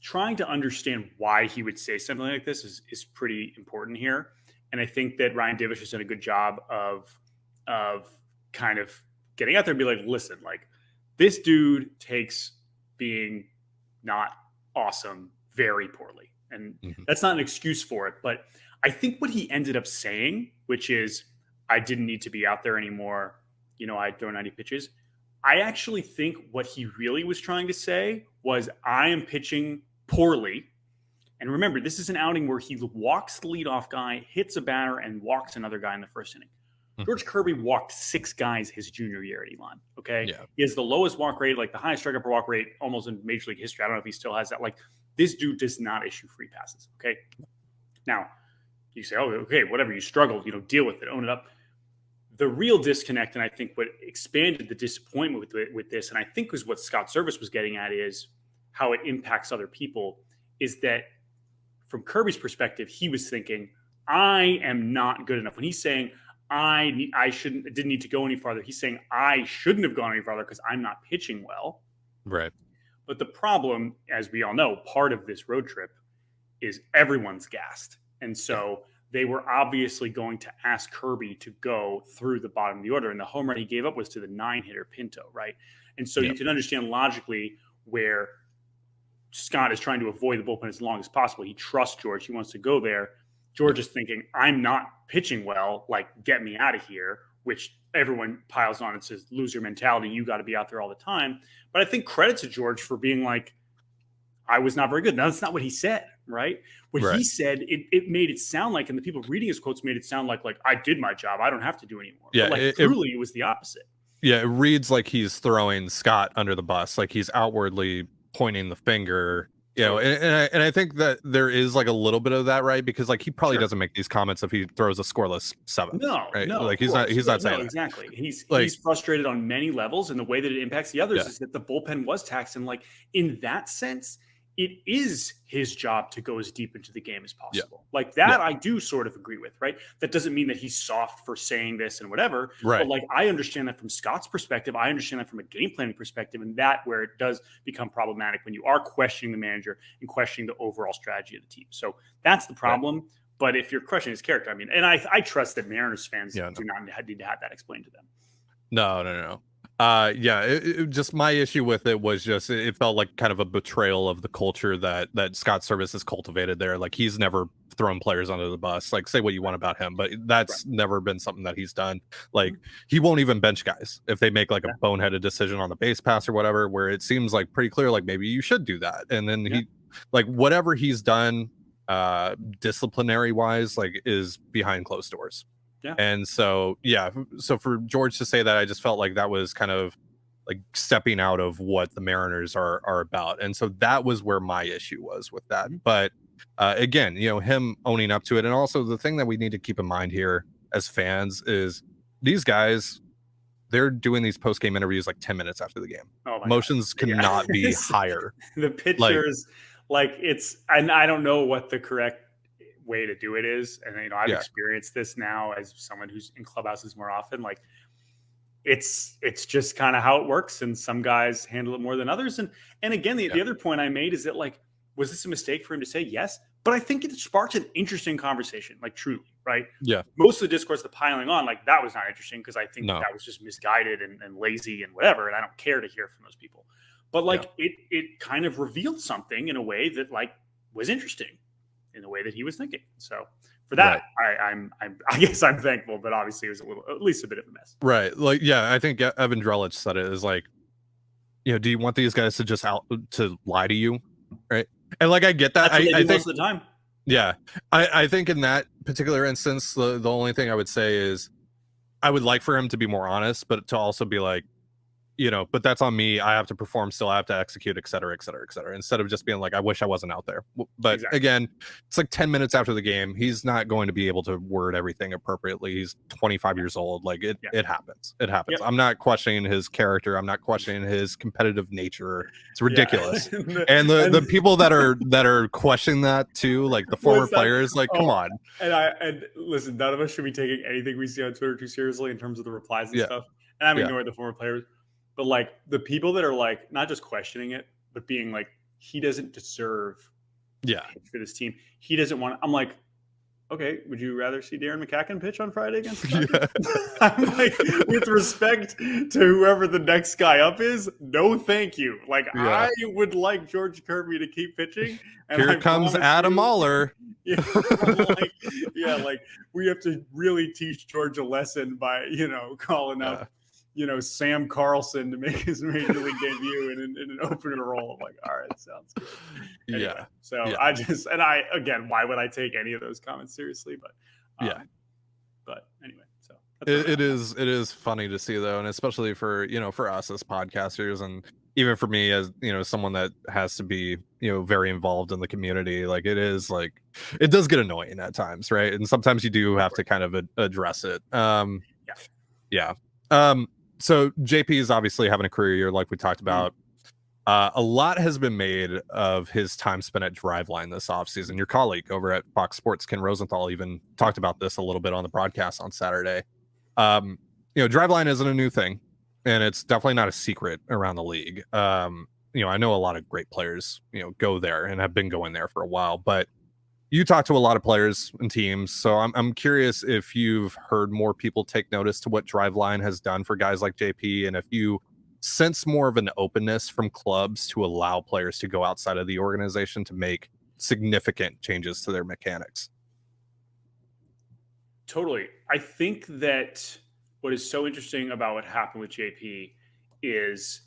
trying to understand why he would say something like this is pretty important here. And I think that Ryan Divish has done a good job of kind of getting out there and be like, listen, like, this dude takes being not awesome very poorly. And that's not an excuse for it. But I think what he ended up saying, which is, I didn't need to be out there anymore. I'd throw 90 pitches. I actually think what he really was trying to say was, I am pitching poorly. And remember, this is an outing where he walks the leadoff guy, hits a batter, and walks another guy in the first inning. George Kirby walked 6 guys his junior year at Elon. Okay. Yeah. He has the lowest walk rate, like the highest strikeout per walk rate almost in Major League history. I don't know if he still has that. Like, this dude does not issue free passes. Okay. Now, you say, oh, okay, whatever, you struggled, deal with it, own it up. the real disconnect, and I think what expanded the disappointment with this, and I think was what Scott Service was getting at, is how it impacts other people, is that from Kirby's perspective, he was thinking, I am not good enough. When he's saying, I didn't need to go any farther, he's saying, I shouldn't have gone any farther because I'm not pitching well. Right. But the problem, as we all know, part of this road trip is everyone's gassed. And so they were obviously going to ask Kirby to go through the bottom of the order. And the home run he gave up was to the 9-hitter Pinto, right? And so you can understand logically where Scott is trying to avoid the bullpen as long as possible. He trusts George. He wants to go there. George is thinking, I'm not pitching well, like, get me out of here, which everyone piles on and says, loser mentality, you got to be out there all the time. But I think credit to George for being like, I was not very good. Now, that's not what he said, right? What he said, it made it sound like, and the people reading his quotes made it sound like I did my job. I don't have to do anymore. Yeah, but truly, it was the opposite. Yeah, it reads like he's throwing Scott under the bus, like he's outwardly pointing the finger. You know, and I think that there is like a little bit of that, right? Because like he probably doesn't make these comments if he throws a scoreless 7th. No, right? No, like he's not saying that. Exactly. He's frustrated on many levels, and the way that it impacts the others is that the bullpen was taxed, and like in that sense, it is his job to go as deep into the game as possible. Like that, I do sort of agree with, right? That doesn't mean that he's soft for saying this and whatever. Right. But like, I understand that from Scott's perspective. I understand that from a game planning perspective, and that where it does become problematic when you are questioning the manager and questioning the overall strategy of the team. So that's the problem. Right. But if you're questioning his character, I mean, and I trust that Mariners fans do not need to have that explained to them. No. Just my issue with it was just it felt like kind of a betrayal of the culture that Scott Service has cultivated there. Like he's never thrown players under the bus. Like say what you want about him, but that's never been something that he's done. Like he won't even bench guys if they make like a boneheaded decision on the base pass or whatever, where it seems like pretty clear like maybe you should do that. And then he like whatever he's done disciplinary wise like is behind closed doors. Yeah. And so for George to say that, I just felt like that was kind of like stepping out of what the Mariners are about. And so that was where my issue was with that. But again, you know, him owning up to it. And also the thing that we need to keep in mind here as fans is these guys, they're doing these post-game interviews like 10 minutes after the game. Emotions cannot be higher. The pitchers, like it's, and I don't know what the correct way to do it is, and you know I've experienced this now as someone who's in clubhouses more often. Like it's just kind of how it works, and some guys handle it more than others. And again, the other point I made is that like, was this a mistake for him to say? Yes, but I think it sparked an interesting conversation. Like truly, right? Yeah. Most of the discourse, the piling on, like that was not interesting because I think that was just misguided and lazy and whatever. And I don't care to hear from those people. But like it kind of revealed something in a way that like was interesting. In the way that he was thinking. So for that, I guess I'm thankful, but obviously it was at least a bit of a mess. Right. Like, yeah, I think Evan Drellich said it is like, you know, do you want these guys to just to lie to you? Right. And like, I get that. I think most of the time. Yeah. I think in that particular instance, the only thing I would say is I would like for him to be more honest, but to also be like, you know, but that's on me. I have to perform still. I have to execute, et cetera, et cetera, et cetera. Instead of just being like, I wish I wasn't out there. But again, it's like 10 minutes after the game. He's not going to be able to word everything appropriately. He's 25 years old. Like it happens. It happens. I'm not questioning his character. I'm not questioning his competitive nature. It's ridiculous. And the people that are questioning that too, like the former players, like, come on. And listen, none of us should be taking anything we see on Twitter too seriously in terms of the replies and stuff. And I'm ignoring the former players. But like the people that are like not just questioning it, but being like, he doesn't deserve for this team. He doesn't want. I'm like, okay, would you rather see Darren McCacken pitch on Friday against the I'm like, with respect to whoever the next guy up is, no thank you. Like I would like George Kirby to keep pitching. And here comes Adam Muller. Like we have to really teach George a lesson by, you know, calling up. You know, Sam Carlson to make his major league debut in an opener role. I'm like, all right, sounds good. Anyway, again, why would I take any of those comments seriously? But anyway, so it is funny to see though, and especially for, you know, for us as podcasters, and even for me as, you know, someone that has to be, you know, very involved in the community. Like it is like it does get annoying at times, right? And sometimes you do have to kind of address it. Yeah. So JP is obviously having a career year, like we talked about. A lot has been made of his time spent at Driveline this offseason. Your colleague over at Fox Sports, Ken Rosenthal, even talked about this a little bit on the broadcast on Saturday. Driveline isn't a new thing, and it's definitely not a secret around the league. I know a lot of great players, go there and have been going there for a while, but you talk to a lot of players and teams, so I'm curious if you've heard more people take notice to what Driveline has done for guys like JP, and if you sense more of an openness from clubs to allow players to go outside of the organization to make significant changes to their mechanics. Totally. I think that what is so interesting about what happened with JP is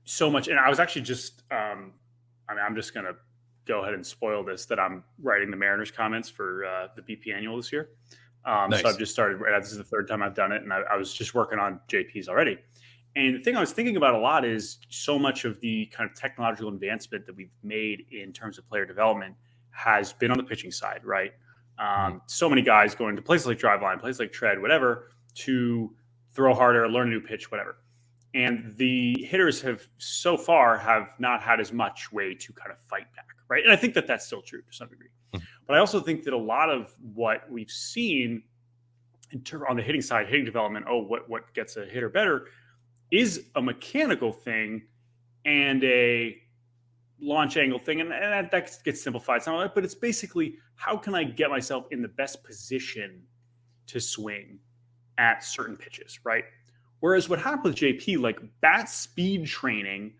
so much. And I was actually just, I'm just going to go ahead and spoil this, that I'm writing the Mariners comments for the BP annual this year. Nice. So I've just started. This is the third time I've done it. And I was just working on JP's already. And the thing I was thinking about a lot is so much of the kind of technological advancement that we've made in terms of player development has been on the pitching side, right? So many guys going to places like Driveline, places like Tread, whatever, to throw harder, learn a new pitch, whatever. And the hitters have not had as much way to kind of fight back, right? And I think that that's still true to some degree. But I also think that a lot of what we've seen on the hitting side, hitting development, what gets a hitter better, is a mechanical thing and a launch angle thing. And that gets simplified somewhat, but it's basically, how can I get myself in the best position to swing at certain pitches, right? Whereas what happened with JP, like bat speed training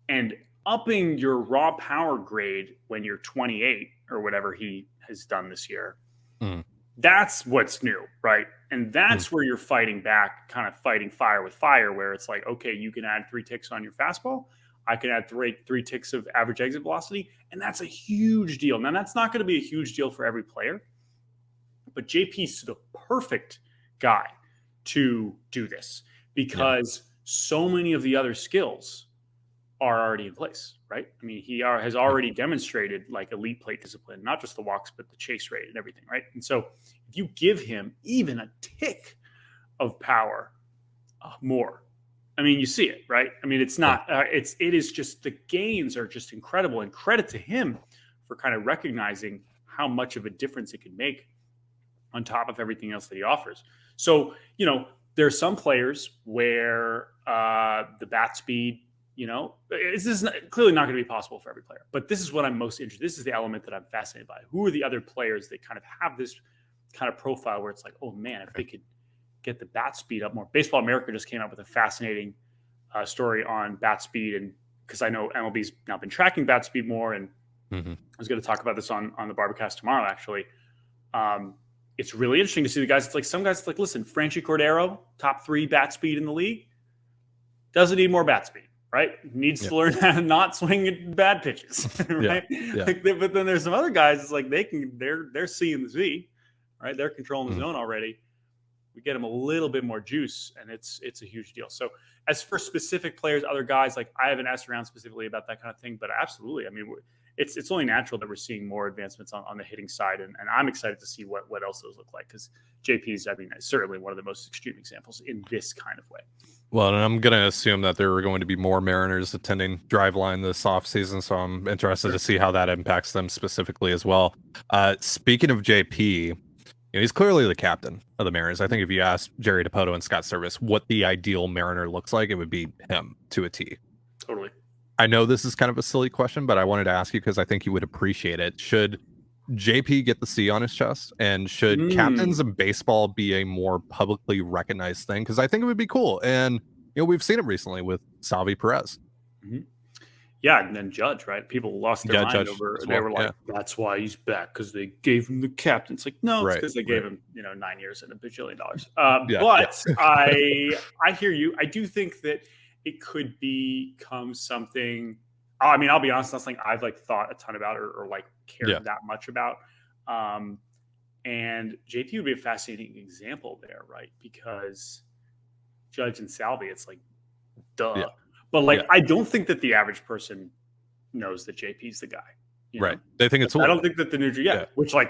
and upping your raw power grade when you're 28 or whatever he has done this year, that's what's new, right? And that's where you're fighting back, kind of fighting fire with fire, where it's like, okay, you can add 3 ticks on your fastball. I can add three ticks of average exit velocity. And that's a huge deal. Now, that's not going to be a huge deal for every player, but JP's the perfect guy to do this because so many of the other skills are already in place, right? I mean, he has already demonstrated like elite plate discipline, not just the walks, but the chase rate and everything, right? And so if you give him even a tick of power more, I mean, you see it, right? I mean, it's not, it is just, the gains are just incredible, and credit to him for kind of recognizing how much of a difference it can make on top of everything else that he offers. So, there are some players where the bat speed, this is clearly not going to be possible for every player, but this is what I'm most interested in. This is the element that I'm fascinated by. Who are the other players that kind of have this kind of profile where it's like, oh man, if they could get the bat speed up more. Baseball America just came out with a fascinating story on bat speed, and because I know MLB's now been tracking bat speed more, and I was going to talk about this on the Barbercast tomorrow, actually. It's really interesting to see the guys. It's like some guys, it's like, listen, Franchy Cordero, top 3 bat speed in the league, doesn't need more bat speed, right? Needs to learn how to not swing at bad pitches, right? But then there's some other guys, it's like they're seeing the Z, right? They're controlling the zone already. We get them a little bit more juice, and it's a huge deal. So as for specific players, other guys, like I haven't asked around specifically about that kind of thing, but absolutely. I mean, it's only natural that we're seeing more advancements on the hitting side, and I'm excited to see what else those look like, because JP's, I mean, certainly one of the most extreme examples in this kind of way. Well, and I'm going to assume that there are going to be more Mariners attending Driveline this offseason, so I'm interested to see how that impacts them specifically as well. Speaking of JP, he's clearly the captain of the Mariners. I think if you ask Jerry DiPoto and Scott Service what the ideal Mariner looks like, it would be him to a T. Totally. I know this is kind of a silly question, but I wanted to ask you because I think you would appreciate it. Should JP get the C on his chest, and should captains in baseball be a more publicly recognized thing? Because I think it would be cool. And, we've seen it recently with Salvi Perez. Yeah, and then Judge, right? People lost their mind over. They were like, "That's why he's back, because they gave him the captain." It's like, no, it's because they gave him, 9 years and $1 bajillion. But I hear you. I do think that it could become something. I mean, I'll be honest, that's something I've thought a ton about or cared that much about. And JP would be a fascinating example there, right? Because Judge and Salvi, it's like, duh. Yeah. But I don't think that the average person knows that JP's the guy. Right. They think it's. I don't think that the new which it's not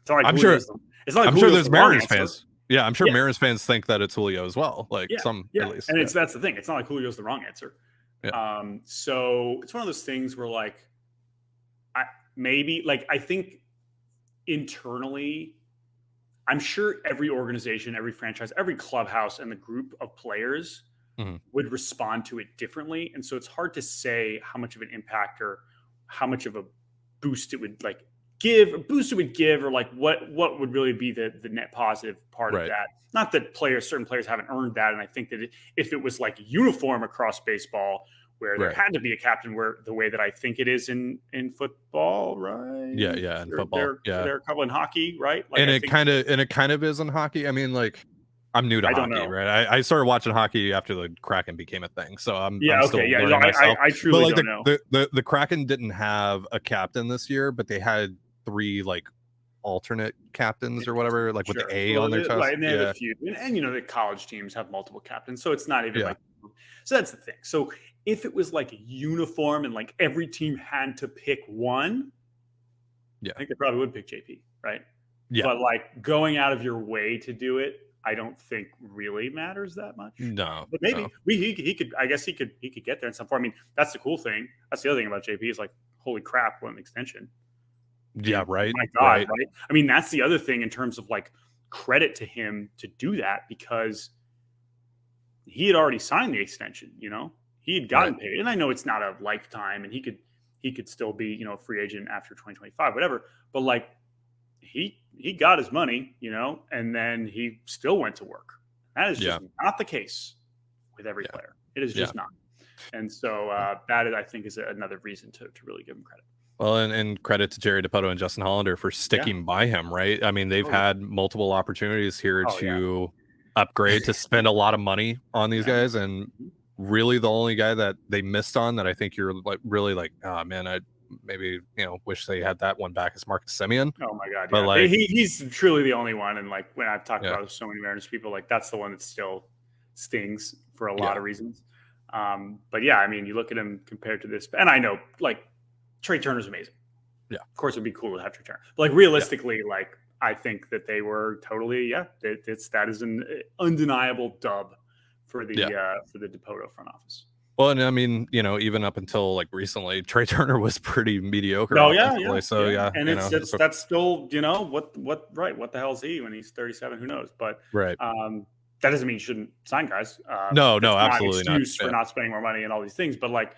like I'm sure. It's not. I'm sure there's Mariners fans. Yeah, I'm sure Mariners fans think that it's Julio as well. Like some at least. And that's the thing. It's not like Julio's the wrong answer. Yeah. So it's one of those things where like I think internally, I'm sure every organization, every franchise, every clubhouse, and the group of players would respond to it differently. And so it's hard to say how much of an impact or how much of a boost it would give, or like what would really be the net positive part of that. Not that certain players haven't earned that. And I think that if it was like uniform across baseball, where there had to be a captain, where the way that I think it is in football, right? Yeah, in football. There are a couple in hockey, right? Like, and it kind of is in hockey. I mean, like, I'm new to hockey, right? I started watching hockey after the Kraken became a thing, so I'm still learning myself. I truly don't know. The Kraken didn't have a captain this year, but they had 3 like alternate captains or whatever, like with the A on their chest. Right, and they have a few, and the college teams have multiple captains, so it's not even like. So that's the thing. So if it was like uniform and like every team had to pick one, I think they probably would pick JP, right? Yeah. But like going out of your way to do it, I don't think really matters that much. No. But maybe he could. I guess he could get there in some form. I mean, that's the cool thing. That's the other thing about JP is like, holy crap, what an extension. Yeah, right. My God, right? I mean, that's the other thing in terms of like credit to him to do that, because he had already signed the extension, he had gotten paid. And I know it's not a lifetime, and he could still be, a free agent after 2025, whatever. But like he got his money, and then he still went to work. That is just not the case with every player. It is just not. And so that I think is another reason to really give him credit. Well, and credit to Jerry DiPoto and Justin Hollander for sticking by him, right? I mean, they've had multiple opportunities here to upgrade, to spend a lot of money on these guys, and really the only guy that they missed on that I think you're like really like, oh man, I maybe wish they had that one back is Marcus Semien. Oh my God, but like he's truly the only one, and like when I've talked about it with so many Mariners people, like that's the one that still stings for a lot of reasons. But yeah, I mean, you look at him compared to this, and I know like Trey Turner's amazing. Yeah, of course it'd be cool to have Trey Turner, but like realistically, like I think that they were totally that is an undeniable dub for the DiPoto front office. Well, and I mean, even up until like recently, Trey Turner was pretty mediocre. Oh So and that's still what the hell is he when he's 37? Who knows? But that doesn't mean you shouldn't sign guys. No, absolutely not. Excuse for not spending more money and all these things, but like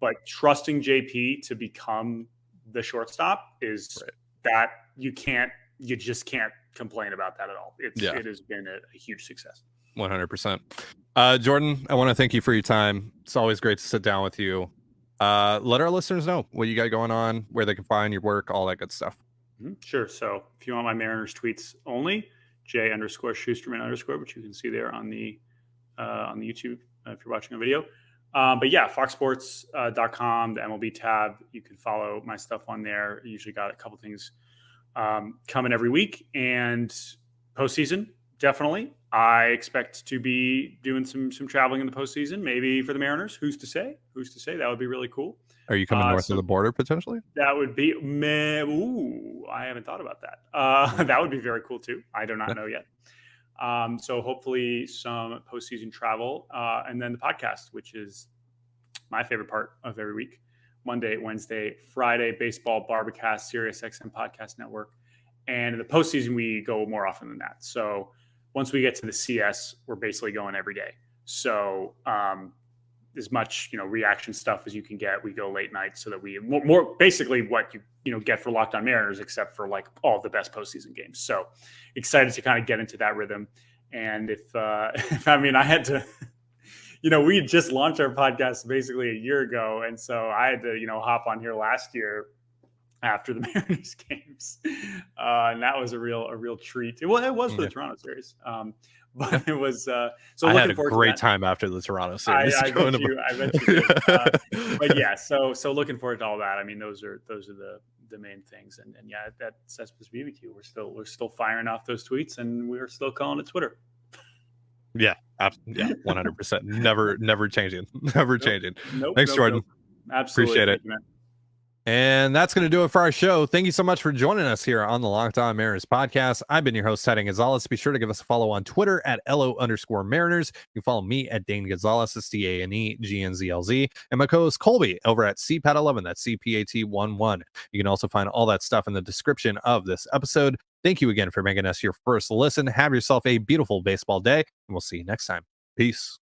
but trusting JP to become the shortstop is that you just can't complain about that at all. It has been a huge success. 100%. Jordan, I want to thank you for your time. It's always great to sit down with you. Let our listeners know what you got going on, where they can find your work, all that good stuff. Sure. So if you want my Mariners tweets only, J_Shusterman_, which you can see there on the YouTube if you're watching a video. But yeah, FoxSports.com, the MLB tab. You can follow my stuff on there. I usually got a couple things coming every week, and postseason, definitely. I expect to be doing some traveling in the postseason, maybe for the Mariners. Who's to say? That would be really cool. Are you coming north of the border potentially? That would be, I haven't thought about that. That would be very cool too. I do not know yet. So hopefully some postseason travel, and then the podcast, which is my favorite part of every week. Monday, Wednesday, Friday, baseball, Barbacast, Sirius XM Podcast Network. And in the postseason, we go more often than that. So once we get to the CS, we're basically going every day. So as much reaction stuff as you can get, we go late nights so that we more basically what you get for Locked On Mariners, except for like all the best postseason games. So excited to kind of get into that rhythm. And if I had to, we had just launched our podcast basically a year ago, and so I had to hop on here last year after the Mariners games, and that was a real treat. Well, it was for the Toronto series, but it was. So I had a great time after the Toronto series. I bet you did. But yeah, so looking forward to all that. I mean, those are the main things, and yeah, that Céspedes BBQ. We're still firing off those tweets, and we're still calling it Twitter. Yeah, 100%. Never changing. Never changing. Nope. Thanks, Jordan. Absolutely. Appreciate it. Man. And that's going to do it for our show. Thank you so much for joining us here on the Locked On Mariners podcast. I've been your host, Teddy Gonzalez. Be sure to give us a follow on Twitter at @LO_Mariners. You can follow me at Dane Gonzalez, that's DANEGNZLZ, and my co-host Colby over at CPAT11, that's CPAT11. You can also find all that stuff in the description of this episode. Thank you again for making us your first listen. Have yourself a beautiful baseball day, and we'll see you next time. Peace.